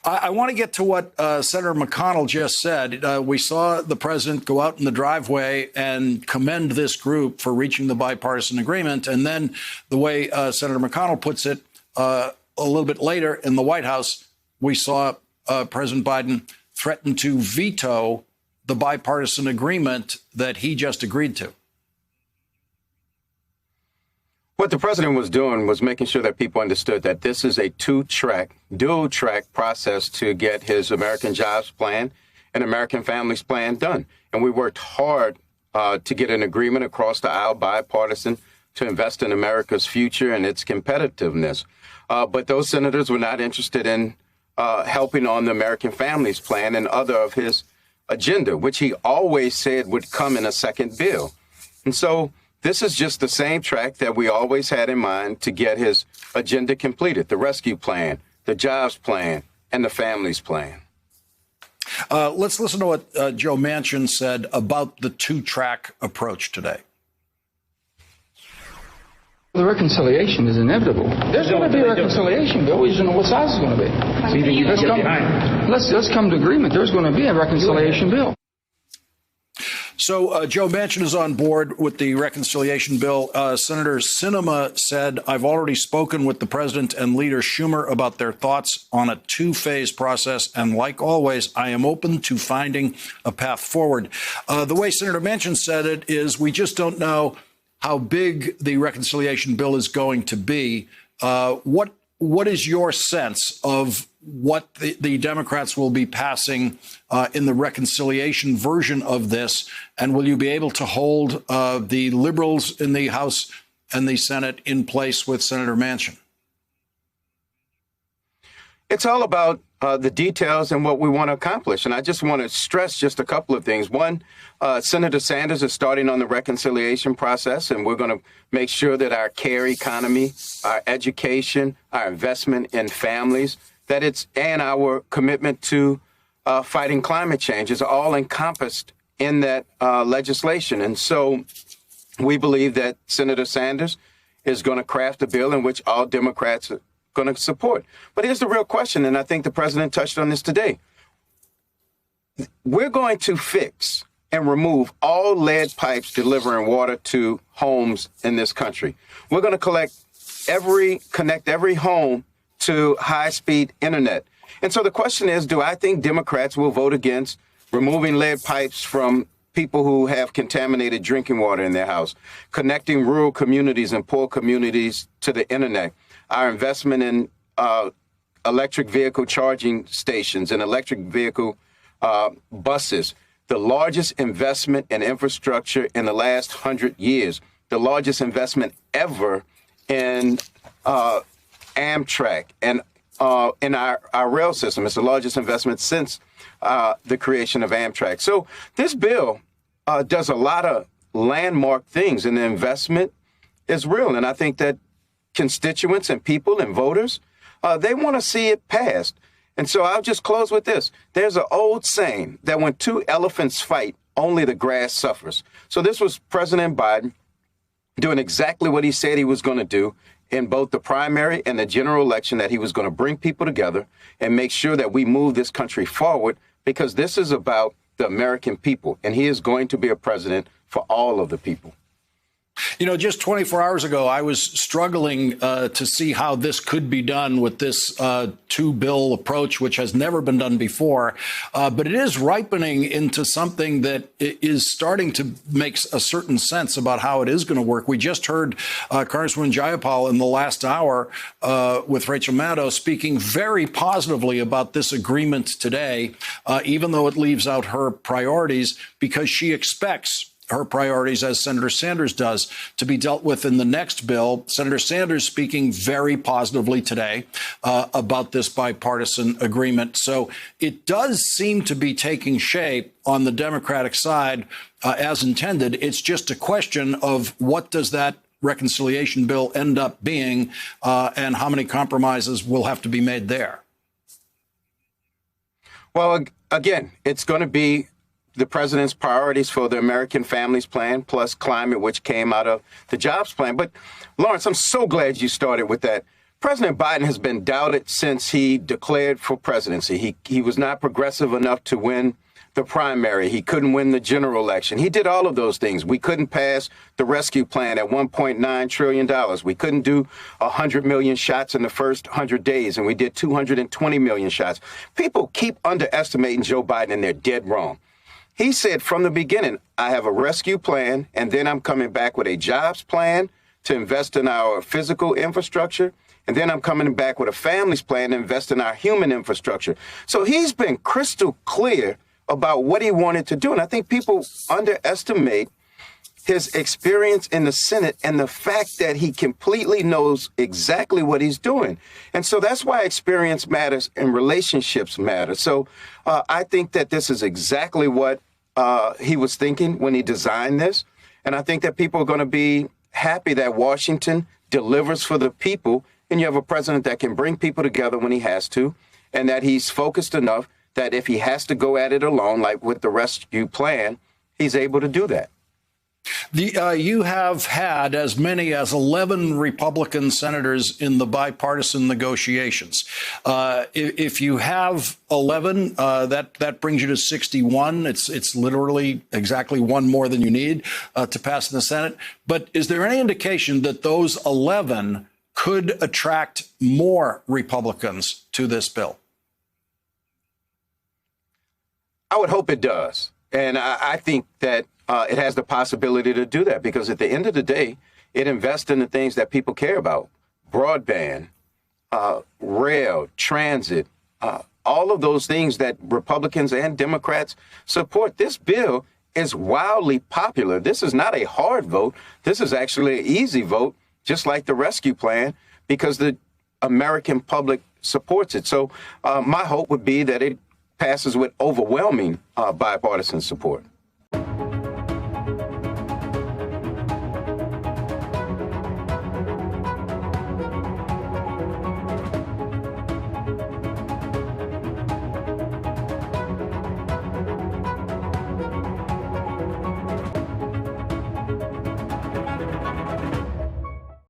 I want to get to what Senator McConnell just said. We saw the president go out in the driveway and commend this group for reaching the bipartisan agreement. And then the way Senator McConnell puts it, a little bit later in the White House, we saw President Biden threaten to veto the bipartisan agreement that he just agreed to. What the president was doing was making sure that people understood that this is a dual-track process to get his American Jobs Plan and American Families Plan done. And we worked hard to get an agreement across the aisle, bipartisan, to invest in America's future and its competitiveness. But those senators were not interested in helping on the American Families Plan and other of his agenda, which he always said would come in a second bill. And so this is just the same track that we always had in mind to get his agenda completed: the rescue plan, the jobs plan, and the families plan. Let's listen to what Joe Manchin said about the two-track approach today. The reconciliation is inevitable. There's going to be a reconciliation bill. We just don't know what size it's going to be. Let's come to agreement. There's going to be a reconciliation bill. So Joe Manchin is on board with the reconciliation bill. Senator Sinema said, I've already spoken with the president and Leader Schumer about their thoughts on a two-phase process. And like always, I am open to finding a path forward. The way Senator Manchin said it is we just don't know how big the reconciliation bill is going to be. What is your sense of what the Democrats will be passing in the reconciliation version of this? And will you be able to hold the liberals in the House and the Senate in place with Senator Manchin? It's all about the details and what we want to accomplish. And I just want to stress just a couple of things. One, Senator Sanders is starting on the reconciliation process, and we're going to make sure that our care economy, our education, our investment in families, and our commitment to fighting climate change is all encompassed in that legislation. And so we believe that Senator Sanders is going to craft a bill in which all Democrats are going to support. But here's the real question, and I think the president touched on this today. We're going to fix and remove all lead pipes delivering water to homes in this country. We're going to connect every home to high-speed internet. And so the question is, do I think Democrats will vote against removing lead pipes from people who have contaminated drinking water in their house, connecting rural communities and poor communities to the internet, our investment in electric vehicle charging stations and electric vehicle buses, the largest investment in infrastructure in the last 100 years, the largest investment ever in Amtrak and in our rail system. It's the largest investment since the creation of Amtrak. So this bill does a lot of landmark things, and the investment is real. And I think that constituents and people and voters, they want to see it passed. And so I'll just close with this. There's an old saying that when two elephants fight, only the grass suffers. So this was President Biden doing exactly what he said he was going to do in both the primary and the general election, that he was going to bring people together and make sure that we move this country forward, because this is about the American people, and he is going to be a president for all of the people. You know, just 24 hours ago, I was struggling to see how this could be done with this two-bill approach, which has never been done before. But it is ripening into something that is starting to make a certain sense about how it is going to work. We just heard Congresswoman Jayapal in the last hour with Rachel Maddow speaking very positively about this agreement today, even though it leaves out her priorities, because she expects her priorities, as Senator Sanders does, to be dealt with in the next bill. Senator Sanders speaking very positively today about this bipartisan agreement. So it does seem to be taking shape on the Democratic side as intended. It's just a question of what does that reconciliation bill end up being and how many compromises will have to be made there. Well, again, it's going to be the president's priorities for the American Families Plan plus climate, which came out of the jobs plan. But Lawrence, I'm so glad you started with that President Biden has been doubted since he declared for presidency. He was not progressive enough to win the primary. He couldn't win the general election. He did all of those things. We couldn't pass the rescue plan at $1.9 trillion. We couldn't do 100 million shots in the first 100 days, and we did 220 million shots. People keep underestimating Joe Biden, and they're dead wrong. He said from the beginning, I have a rescue plan, and then I'm coming back with a jobs plan to invest in our physical infrastructure. And then I'm coming back with a families plan to invest in our human infrastructure. So he's been crystal clear about what he wanted to do. And I think people underestimate his experience in the Senate and the fact that he completely knows exactly what he's doing. And so that's why experience matters and relationships matter. So I think that this is exactly what he was thinking when he designed this. And I think that people are going to be happy that Washington delivers for the people. And you have a president that can bring people together when he has to, and that he's focused enough that if he has to go at it alone, like with the rescue plan, he's able to do that. You have had as many as 11 Republican senators in the bipartisan negotiations. If you have 11, that brings you to 61. It's literally exactly one more than you need to pass in the Senate. But is there any indication that those 11 could attract more Republicans to this bill? I would hope it does. And I think that it has the possibility to do that, because at the end of the day, it invests in the things that people care about: broadband, rail, transit, all of those things that Republicans and Democrats support. This bill is wildly popular. This is not a hard vote. This is actually an easy vote, just like the rescue plan, because the American public supports it. So my hope would be that it passes with overwhelming bipartisan support.